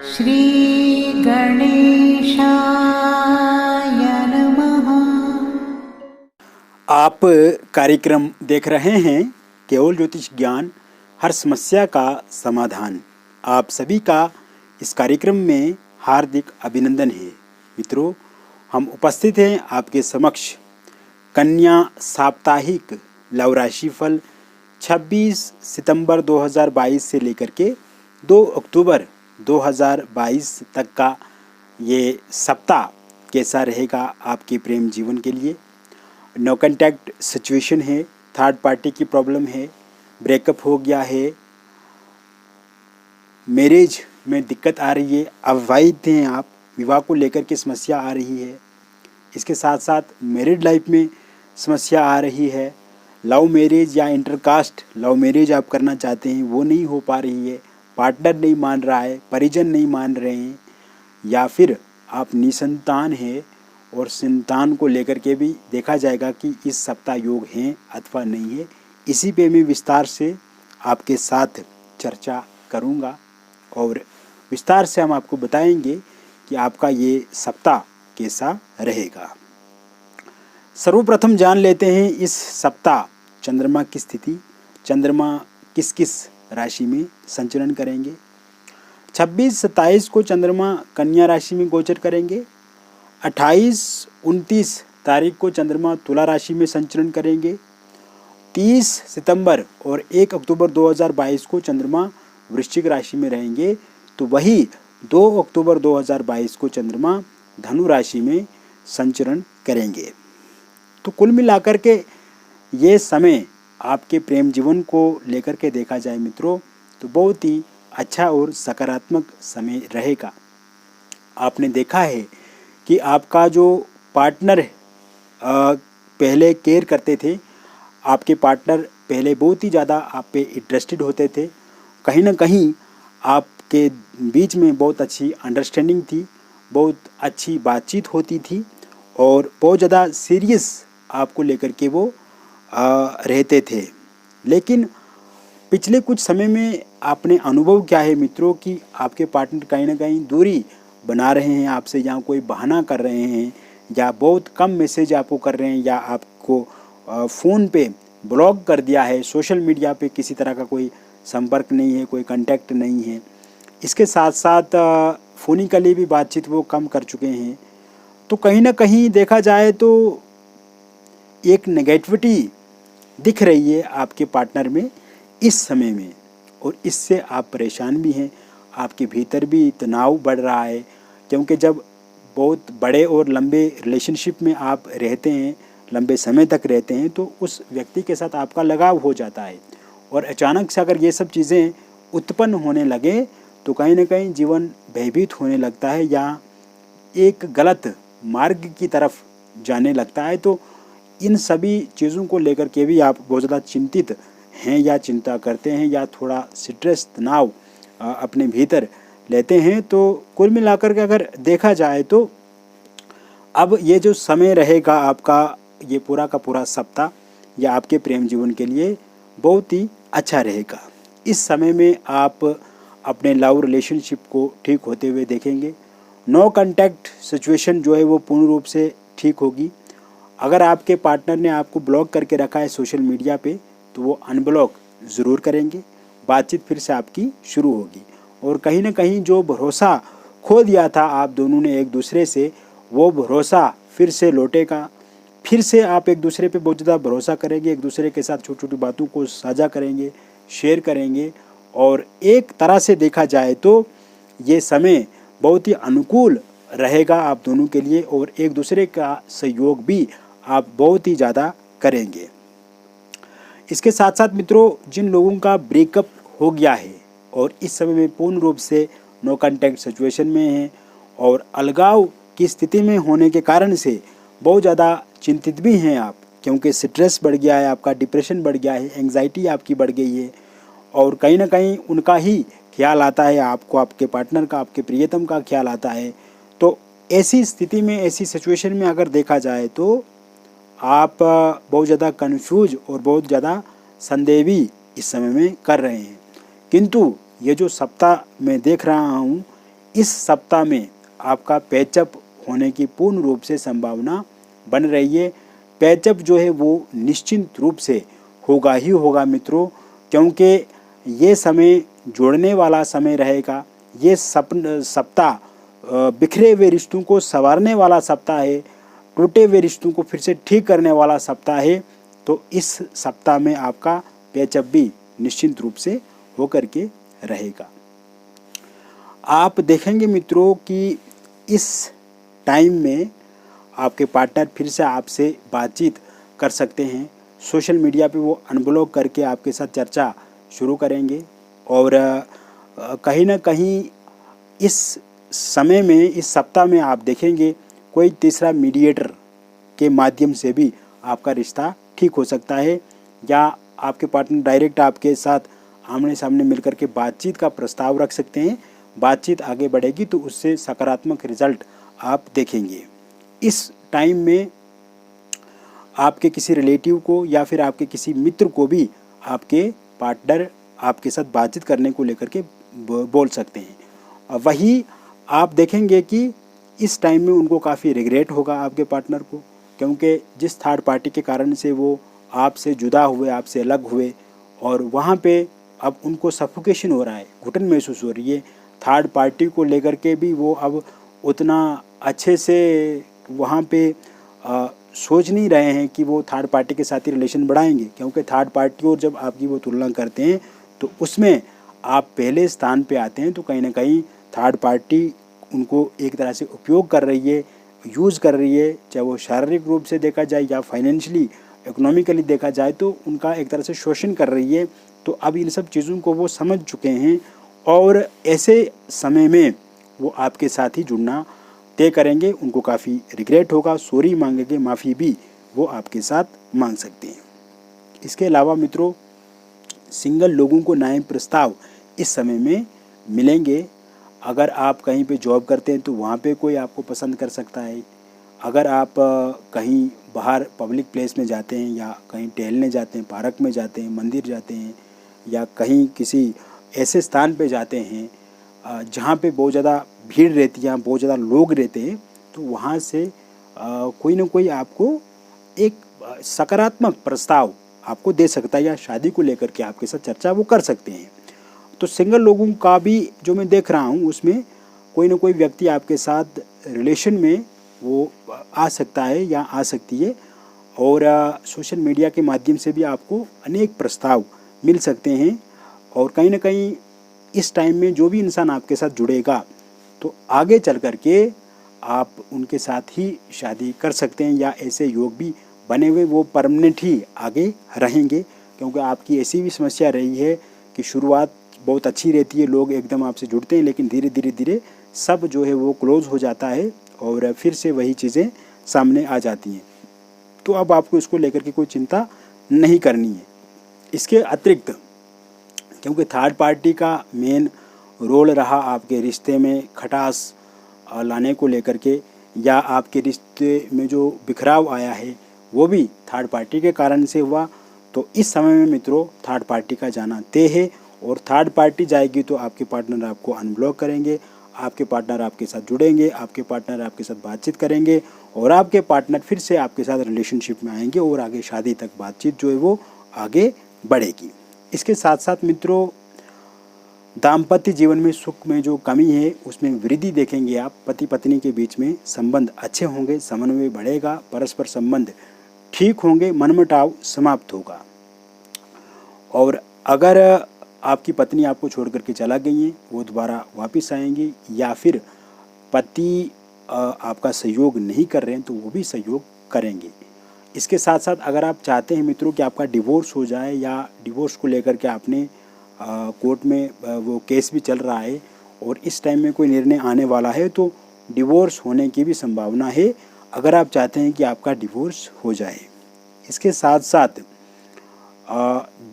श्री गणेशाय नमः। आप कार्यक्रम देख रहे हैं केवल ज्योतिष ज्ञान, हर समस्या का समाधान। आप सभी का इस कार्यक्रम में हार्दिक अभिनंदन है। मित्रों, हम उपस्थित हैं आपके समक्ष कन्या साप्ताहिक लव राशिफल 26 सितंबर 2022 से लेकर के 2 अक्टूबर 2022 तक का ये सप्ताह कैसा रहेगा आपके प्रेम जीवन के लिए। नो कॉन्टैक्ट सिचुएशन है, थर्ड पार्टी की प्रॉब्लम है, ब्रेकअप हो गया है, मैरिज में दिक्कत आ रही है, अविवाहित हैं आप, विवाह को लेकर के समस्या आ रही है, इसके साथ साथ मैरिड लाइफ में समस्या आ रही है, लव मैरिज या इंटरकास्ट लव मैरिज आप करना चाहते हैं वो नहीं हो पा रही है, पार्टनर नहीं मान रहा है, परिजन नहीं मान रहे हैं, या फिर आप निसंतान हैं और संतान को लेकर के भी देखा जाएगा कि इस सप्ताह योग हैं अथवा नहीं है। इसी पे मैं विस्तार से आपके साथ चर्चा करूंगा और विस्तार से हम आपको बताएंगे कि आपका ये सप्ताह कैसा रहेगा। सर्वप्रथम जान लेते हैं इस सप्ताह चंद्रमा की स्थिति, चंद्रमा किस किस राशि में संचरण करेंगे। 26-27 को चंद्रमा कन्या राशि में गोचर करेंगे। 28-29 तारीख को चंद्रमा तुला राशि में संचरण करेंगे। 30 सितंबर और 1 अक्टूबर 2022 को चंद्रमा वृश्चिक राशि में रहेंगे। तो वही 2 अक्टूबर 2022 को चंद्रमा धनु राशि में संचरण करेंगे। तो कुल मिलाकर के ये समय आपके प्रेम जीवन को लेकर के देखा जाए मित्रों तो बहुत ही अच्छा और सकारात्मक समय रहेगा। आपने देखा है कि आपका जो पार्टनर पहले केयर करते थे, आपके पार्टनर पहले बहुत ही ज़्यादा आप पे इंटरेस्टेड होते थे, कहीं ना कहीं आपके बीच में बहुत अच्छी अंडरस्टैंडिंग थी, बहुत अच्छी बातचीत होती थी और बहुत ज़्यादा सीरियस आपको लेकर के वो रहते थे। लेकिन पिछले कुछ समय में आपने अनुभव क्या है मित्रों कि आपके पार्टनर कहीं ना कहीं दूरी बना रहे हैं आपसे, या कोई बहाना कर रहे हैं, या बहुत कम मैसेज आपको कर रहे हैं, या आपको फ़ोन पे ब्लॉक कर दिया है, सोशल मीडिया पे किसी तरह का कोई संपर्क नहीं है, कोई कांटेक्ट नहीं है। इसके साथ साथ फ़ोनिकली भी बातचीत वो कम कर चुके हैं। तो कहीं ना कहीं देखा जाए तो एक नेगेटिविटी दिख रही है आपके पार्टनर में इस समय में, और इससे आप परेशान भी हैं। आपके भीतर भी तनाव बढ़ रहा है, क्योंकि जब बहुत बड़े और लंबे रिलेशनशिप में आप रहते हैं, लंबे समय तक रहते हैं, तो उस व्यक्ति के साथ आपका लगाव हो जाता है, और अचानक से अगर ये सब चीज़ें उत्पन्न होने लगे तो कहीं ना कहीं जीवन भयभीत होने लगता है या एक गलत मार्ग की तरफ जाने लगता है। तो इन सभी चीज़ों को लेकर के भी आप बहुत ज़्यादा चिंतित हैं या चिंता करते हैं या थोड़ा स्ट्रेस तनाव अपने भीतर लेते हैं। तो कुल मिलाकर के अगर देखा जाए तो अब ये जो समय रहेगा आपका, ये पूरा का पूरा सप्ताह या आपके प्रेम जीवन के लिए बहुत ही अच्छा रहेगा। इस समय में आप अपने लव रिलेशनशिप को ठीक होते हुए देखेंगे। नो कांटेक्ट सिचुएशन जो है वो पूर्ण रूप से ठीक होगी। अगर आपके पार्टनर ने आपको ब्लॉक करके रखा है सोशल मीडिया पे तो वो अनब्लॉक ज़रूर करेंगे, बातचीत फिर से आपकी शुरू होगी, और कहीं ना कहीं जो भरोसा खो दिया था आप दोनों ने एक दूसरे से, वो भरोसा फिर से लौटेगा। फिर से आप एक दूसरे पे बहुत ज़्यादा भरोसा करेंगे, एक दूसरे के साथ छोटी छोटी बातों को साझा करेंगे, शेयर करेंगे, और एक तरह से देखा जाए तो ये समय बहुत ही अनुकूल रहेगा आप दोनों के लिए, और एक दूसरे का सहयोग भी आप बहुत ही ज़्यादा करेंगे। इसके साथ साथ मित्रों, जिन लोगों का ब्रेकअप हो गया है और इस समय में पूर्ण रूप से नो कांटेक्ट सिचुएशन में है और अलगाव की स्थिति में होने के कारण से बहुत ज़्यादा चिंतित भी हैं आप, क्योंकि स्ट्रेस बढ़ गया है आपका, डिप्रेशन बढ़ गया है, एंग्जाइटी आपकी बढ़ गई है, और कहीं ना कहीं उनका ही ख्याल आता है आपको, आपके पार्टनर का, आपके प्रियतम का ख्याल आता है। तो ऐसी स्थिति में, ऐसी सिचुएशन में अगर देखा जाए तो आप बहुत ज़्यादा कन्फ्यूज और बहुत ज़्यादा संदेह भी इस समय में कर रहे हैं। किंतु ये जो सप्ताह मैं देख रहा हूँ इस सप्ताह में आपका पैचअप होने की पूर्ण रूप से संभावना बन रही है। पैचअप जो है वो निश्चित रूप से होगा ही होगा मित्रों, क्योंकि ये समय जोड़ने वाला समय रहेगा। ये सप्ताह बिखरे हुए रिश्तों को संवारने वाला सप्ताह है, टूटे हुए रिश्तों को फिर से ठीक करने वाला सप्ताह है। तो इस सप्ताह में आपका पैचअप भी निश्चित रूप से होकर के रहेगा। आप देखेंगे मित्रों कि इस टाइम में आपके पार्टनर फिर से आपसे बातचीत कर सकते हैं। सोशल मीडिया पे वो अनब्लॉक करके आपके साथ चर्चा शुरू करेंगे और कहीं ना कहीं इस समय में, इस सप्ताह में आप देखेंगे कोई तीसरा मीडिएटर के माध्यम से भी आपका रिश्ता ठीक हो सकता है, या आपके पार्टनर डायरेक्ट आपके साथ आमने सामने मिलकर के बातचीत का प्रस्ताव रख सकते हैं। बातचीत आगे बढ़ेगी तो उससे सकारात्मक रिजल्ट आप देखेंगे। इस टाइम में आपके किसी रिलेटिव को या फिर आपके किसी मित्र को भी आपके पार्टनर आपके साथ बातचीत करने को लेकर के बोल सकते हैं। वही आप देखेंगे कि इस टाइम में उनको काफ़ी रिग्रेट होगा आपके पार्टनर को, क्योंकि जिस थर्ड पार्टी के कारण से वो आपसे जुदा हुए, आपसे अलग हुए, और वहाँ पे अब उनको सफोकेशन हो रहा है, घुटन महसूस हो रही है। थर्ड पार्टी को लेकर के भी वो अब उतना अच्छे से वहाँ पे सोच नहीं रहे हैं कि वो थर्ड पार्टी के साथ ही रिलेशन बढ़ाएंगे, क्योंकि थर्ड पार्टी और जब आपकी वो तुलना करते हैं तो उसमें आप पहले स्थान पे आते हैं। तो कहीं ना कहीं थर्ड पार्टी उनको एक तरह से उपयोग कर रही है, यूज़ कर रही है, चाहे वो शारीरिक रूप से देखा जाए या फाइनेंशियली, इकोनॉमिकली देखा जाए तो उनका एक तरह से शोषण कर रही है। तो अब इन सब चीज़ों को वो समझ चुके हैं और ऐसे समय में वो आपके साथ ही जुड़ना तय करेंगे। उनको काफ़ी रिग्रेट होगा, सॉरी मांगेंगे, माफ़ी भी वो आपके साथ मांग सकते हैं। इसके अलावा मित्रों, सिंगल लोगों को नए प्रस्ताव इस समय में मिलेंगे। अगर आप कहीं पे जॉब करते हैं तो वहाँ पे कोई आपको पसंद कर सकता है। अगर आप कहीं बाहर पब्लिक प्लेस में जाते हैं या कहीं टहलने जाते हैं, पार्क में जाते हैं, मंदिर जाते हैं, या कहीं किसी ऐसे स्थान पे जाते हैं जहाँ पे बहुत ज़्यादा भीड़ रहती है, बहुत ज़्यादा लोग रहते हैं, तो वहाँ से कोई ना कोई आपको एक सकारात्मक प्रस्ताव आपको दे सकता है, या शादी को लेकर के आपके साथ चर्चा वो कर सकते हैं। तो सिंगल लोगों का भी जो मैं देख रहा हूँ उसमें कोई ना कोई व्यक्ति आपके साथ रिलेशन में वो आ सकता है या आ सकती है, और सोशल मीडिया के माध्यम से भी आपको अनेक प्रस्ताव मिल सकते हैं। और कहीं ना कहीं इस टाइम में जो भी इंसान आपके साथ जुड़ेगा तो आगे चल कर के आप उनके साथ ही शादी कर सकते हैं, या ऐसे योग भी बने हुए वो परमानेंट ही आगे रहेंगे। क्योंकि आपकी ऐसी भी समस्या रही है कि शुरुआत बहुत अच्छी रहती है, लोग एकदम आपसे जुड़ते हैं, लेकिन धीरे धीरे धीरे सब जो है वो क्लोज हो जाता है और फिर से वही चीज़ें सामने आ जाती हैं। तो अब आपको इसको लेकर के कोई चिंता नहीं करनी है। इसके अतिरिक्त क्योंकि थर्ड पार्टी का मेन रोल रहा आपके रिश्ते में खटास लाने को लेकर के, या आपके रिश्ते में जो बिखराव आया है वो भी थर्ड पार्टी के कारण से हुआ। तो इस समय में मित्रों थर्ड पार्टी का जाना तय है, और थर्ड पार्टी जाएगी तो आपके पार्टनर आपको अनब्लॉक करेंगे, आपके पार्टनर आपके साथ जुड़ेंगे, आपके पार्टनर आपके साथ बातचीत करेंगे, और आपके पार्टनर फिर से आपके साथ रिलेशनशिप में आएंगे और आगे शादी तक बातचीत जो है वो आगे बढ़ेगी। इसके साथ साथ मित्रों दाम्पत्य जीवन में सुख में जो कमी है उसमें वृद्धि देखेंगे आप। पति पत्नी के बीच में संबंध अच्छे होंगे, समन्वय बढ़ेगा, परस्पर संबंध ठीक होंगे, मनमुटाव समाप्त होगा। और अगर आपकी पत्नी आपको छोड़ करके चला गई है, वो दोबारा वापस आएंगी, या फिर पति आपका सहयोग नहीं कर रहे हैं तो वो भी सहयोग करेंगे। इसके साथ साथ अगर आप चाहते हैं मित्रों कि आपका डिवोर्स हो जाए, या डिवोर्स को लेकर के आपने कोर्ट में वो केस भी चल रहा है और इस टाइम में कोई निर्णय आने वाला है, तो डिवोर्स होने की भी संभावना है अगर आप चाहते हैं कि आपका डिवोर्स हो जाए। इसके साथ साथ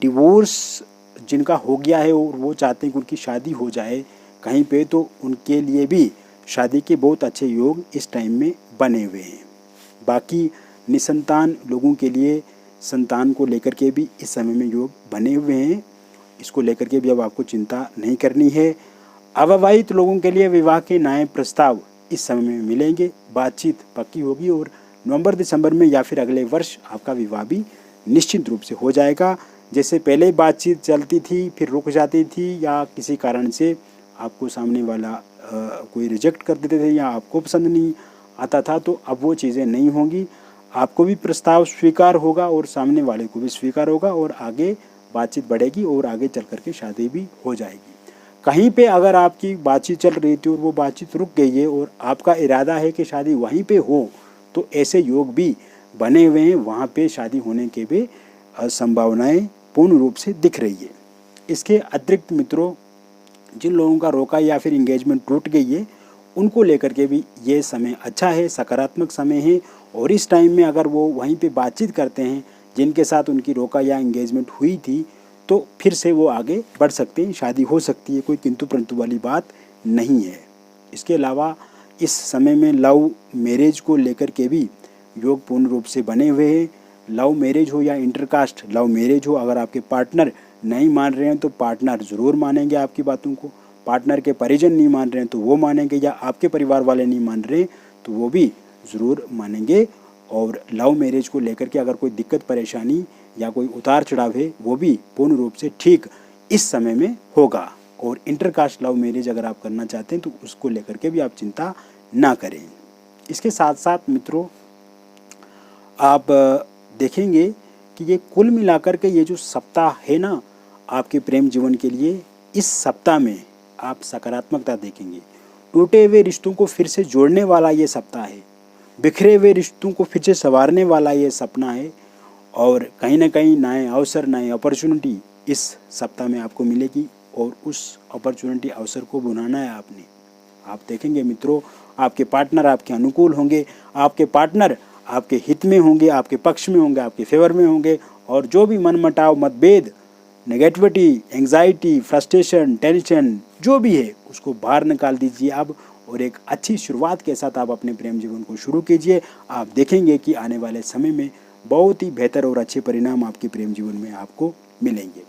डिवोर्स जिनका हो गया है और वो चाहते हैं कि उनकी शादी हो जाए कहीं पे, तो उनके लिए भी शादी के बहुत अच्छे योग इस टाइम में बने हुए हैं। बाकी निसंतान लोगों के लिए संतान को लेकर के भी इस समय में योग बने हुए हैं। इसको लेकर के भी अब आपको चिंता नहीं करनी है। अविवाहित लोगों के लिए विवाह के नए प्रस्ताव इस समय में मिलेंगे, बातचीत पक्की होगी और नवंबर दिसंबर में या फिर अगले वर्ष आपका विवाह भी निश्चित रूप से हो जाएगा। जैसे पहले बातचीत चलती थी फिर रुक जाती थी या किसी कारण से आपको सामने वाला कोई रिजेक्ट कर देते थे या आपको पसंद नहीं आता था, तो अब वो चीज़ें नहीं होंगी। आपको भी प्रस्ताव स्वीकार होगा और सामने वाले को भी स्वीकार होगा और आगे बातचीत बढ़ेगी और आगे चल कर के शादी भी हो जाएगी। कहीं पे अगर आपकी बातचीत चल रही थी और वो बातचीत रुक गई है और आपका इरादा है कि शादी वहीं पे हो, तो ऐसे योग भी बने हुए हैं, वहाँ पे शादी होने के भी संभावनाएं पूर्ण रूप से दिख रही है। इसके अतिरिक्त मित्रों, जिन लोगों का रोका या फिर इंगेजमेंट टूट गई है उनको लेकर के भी ये समय अच्छा है, सकारात्मक समय है। और इस टाइम में अगर वो वहीं पे बातचीत करते हैं जिनके साथ उनकी रोका या इंगेजमेंट हुई थी, तो फिर से वो आगे बढ़ सकते हैं, शादी हो सकती है, कोई किंतु परंतु वाली बात नहीं है। इसके अलावा इस समय में लव मैरिज को लेकर के भी योग पूर्ण रूप से बने हुए हैं। लव मैरिज हो या इंटरकास्ट लव मैरिज हो, अगर आपके पार्टनर नहीं मान रहे हैं तो पार्टनर ज़रूर मानेंगे आपकी बातों को। पार्टनर के परिजन नहीं मान रहे हैं तो वो मानेंगे, या आपके परिवार वाले नहीं मान रहे तो वो भी ज़रूर मानेंगे। और लव मैरिज को लेकर के अगर कोई दिक्कत परेशानी या कोई उतार चढ़ाव है वो भी पूर्ण रूप से ठीक इस समय में होगा। और इंटरकास्ट लव मैरिज अगर आप करना चाहते हैं तो उसको लेकर के भी आप चिंता ना करें। इसके साथ साथ मित्रों, आप देखेंगे कि ये कुल मिलाकर के ये जो सप्ताह है ना आपके प्रेम जीवन के लिए, इस सप्ताह में आप सकारात्मकता देखेंगे। टूटे हुए रिश्तों को फिर से जोड़ने वाला ये सप्ताह है, बिखरे हुए रिश्तों को फिर से संवारने वाला ये सपना है। और कहीं ना कहीं नए अवसर, नए अपॉर्चुनिटी इस सप्ताह में आपको मिलेगी और उस अपॉर्चुनिटी अवसर को बुनाना है आपने। आप देखेंगे मित्रों, आपके पार्टनर आपके अनुकूल होंगे, आपके पार्टनर आपके हित में होंगे, आपके पक्ष में होंगे, आपके फेवर में होंगे। और जो भी मनमुटाव, मतभेद, नेगेटिविटी, एंग्जाइटी, फ्रस्ट्रेशन, टेंशन जो भी है उसको बाहर निकाल दीजिए अब, और एक अच्छी शुरुआत के साथ आप अपने प्रेम जीवन को शुरू कीजिए। आप देखेंगे कि आने वाले समय में बहुत ही बेहतर और अच्छे परिणाम आपके प्रेम जीवन में आपको मिलेंगे।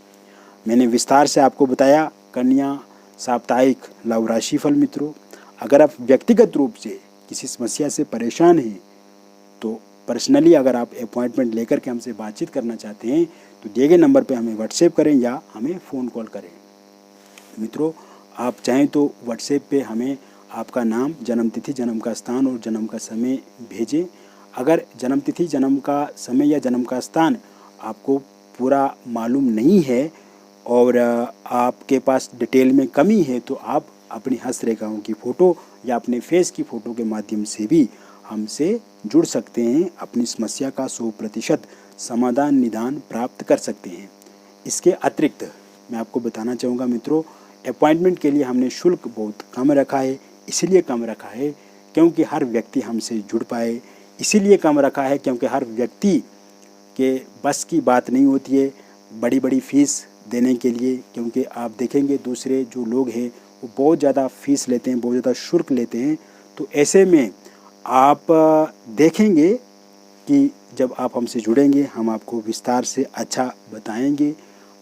मैंने विस्तार से आपको बताया कन्या साप्ताहिक लव राशिफल। मित्रों, अगर आप व्यक्तिगत रूप से किसी समस्या से परेशान हैं तो पर्सनली अगर आप अपॉइंटमेंट लेकर के हमसे बातचीत करना चाहते हैं तो दिए गए नंबर पे हमें व्हाट्सएप करें या हमें फ़ोन कॉल करें। मित्रों, आप चाहें तो व्हाट्सएप पे हमें आपका नाम, जन्मतिथि, जन्म का स्थान और जन्म का समय भेजें। अगर जन्मतिथि, जन्म का समय या जन्म का स्थान आपको पूरा मालूम नहीं है और आपके पास डिटेल में कमी है तो आप अपनी हस्तरेखाओं की फ़ोटो या अपने फेस की फ़ोटो के माध्यम से भी हमसे जुड़ सकते हैं, अपनी समस्या का 100% समाधान, निदान प्राप्त कर सकते हैं। इसके अतिरिक्त मैं आपको बताना चाहूँगा मित्रों, अपॉइंटमेंट के लिए हमने शुल्क बहुत कम रखा है। इसीलिए कम रखा है क्योंकि हर व्यक्ति हमसे जुड़ पाए, इसीलिए कम रखा है क्योंकि हर व्यक्ति के बस की बात नहीं होती है बड़ी बड़ी फ़ीस देने के लिए। क्योंकि आप देखेंगे दूसरे जो लोग हैं वो बहुत ज़्यादा फ़ीस लेते हैं, बहुत ज़्यादा शुल्क लेते हैं। तो ऐसे में आप देखेंगे कि जब आप हमसे जुड़ेंगे हम आपको विस्तार से अच्छा बताएंगे,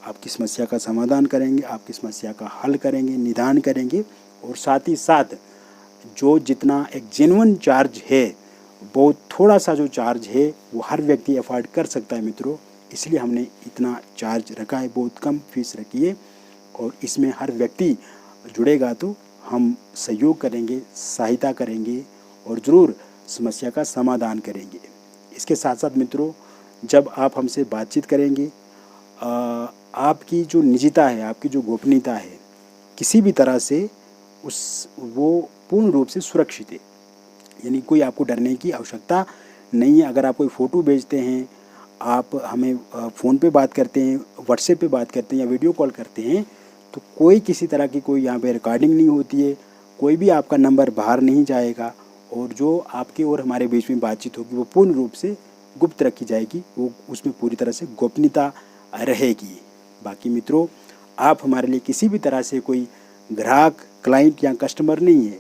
आपकी समस्या का समाधान करेंगे, आपकी समस्या का हल करेंगे, निदान करेंगे। और साथ ही साथ जो जितना एक जेन्युइन चार्ज है, बहुत थोड़ा सा जो चार्ज है वो हर व्यक्ति अफोर्ड कर सकता है मित्रों, इसलिए हमने इतना चार्ज रखा है, बहुत कम फीस रखी है। और इसमें हर व्यक्ति जुड़ेगा तो हम सहयोग करेंगे, सहायता करेंगे और ज़रूर समस्या का समाधान करेंगे। इसके साथ साथ मित्रों, जब आप हमसे बातचीत करेंगे, आपकी जो निजता है, आपकी जो गोपनीयता है, किसी भी तरह से वो पूर्ण रूप से सुरक्षित है। यानी कोई आपको डरने की आवश्यकता नहीं है। अगर आप कोई फ़ोटो भेजते हैं, आप हमें फ़ोन पे बात करते हैं, व्हाट्सएप पे बात करते हैं या वीडियो कॉल करते हैं, तो कोई किसी तरह की कोई यहाँ पे रिकॉर्डिंग नहीं होती है, कोई भी आपका नंबर बाहर नहीं जाएगा। और जो आपके और हमारे बीच में बातचीत होगी वो पूर्ण रूप से गुप्त रखी जाएगी, वो उसमें पूरी तरह से गोपनीयता रहेगी। बाकी मित्रों, आप हमारे लिए किसी भी तरह से कोई ग्राहक, क्लाइंट या कस्टमर नहीं है।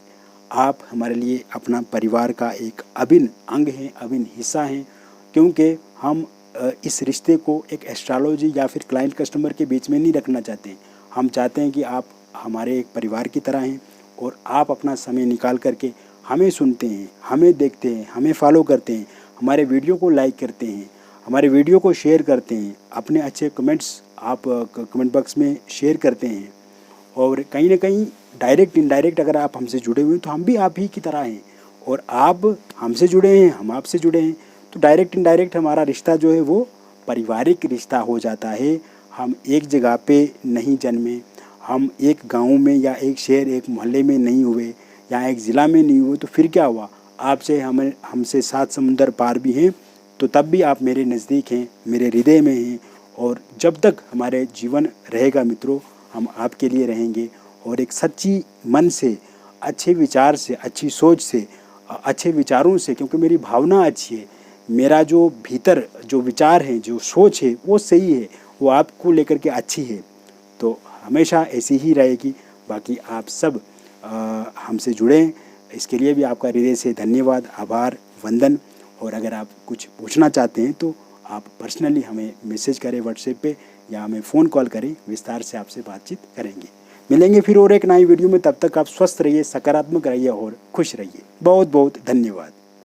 आप हमारे लिए अपना परिवार का एक अभिन्न अंग हैं, अभिन्न हिस्सा हैं। क्योंकि हम इस रिश्ते को एक एस्ट्रोलॉजी या फिर क्लाइंट कस्टमर के बीच में नहीं रखना चाहते हैं। हम चाहते हैं कि आप हमारे एक परिवार की तरह हैं और आप अपना समय निकाल करके हमें सुनते हैं, हमें देखते हैं, हमें फॉलो करते हैं, हमारे वीडियो को लाइक करते हैं, हमारे वीडियो को शेयर करते हैं, अपने अच्छे कमेंट्स आप कमेंट बॉक्स में शेयर करते हैं और कहीं ना कहीं डायरेक्ट इनडायरेक्ट अगर आप हमसे जुड़े हुए हैं तो हम भी आप ही की तरह हैं और आप हमसे जुड़े हैं, हम आपसे जुड़े हैं, तो डायरेक्ट इनडायरेक्ट हमारा रिश्ता जो है वो पारिवारिक रिश्ता हो जाता है। हम एक जगह पे नहीं जन्मे, हम एक गांव में या एक शहर एक मोहल्ले में नहीं हुए या एक ज़िला में नहीं हुए, तो फिर क्या हुआ, आपसे हमसे 7 समुंदर पार भी हैं तो तब भी आप मेरे नज़दीक हैं, मेरे हृदय में हैं और जब तक हमारे जीवन रहेगा मित्रों हम आपके लिए रहेंगे और एक सच्ची मन से, अच्छे विचार से, अच्छी सोच से, अच्छे विचारों से, क्योंकि मेरी भावना अच्छी है, मेरा जो भीतर जो विचार है, जो सोच है वो सही है, वो आपको लेकर के अच्छी है, तो हमेशा ऐसी ही रहेगी। बाकी आप सब हमसे जुड़ें, इसके लिए भी आपका हृदय से धन्यवाद, आभार, वंदन। और अगर आप कुछ पूछना चाहते हैं तो आप पर्सनली हमें मैसेज करें व्हाट्सएप पे या हमें फ़ोन कॉल करें, विस्तार से आपसे बातचीत करेंगे। मिलेंगे फिर और एक नई वीडियो में, तब तक आप स्वस्थ रहिए, सकारात्मक रहिए और खुश रहिए। बहुत बहुत धन्यवाद।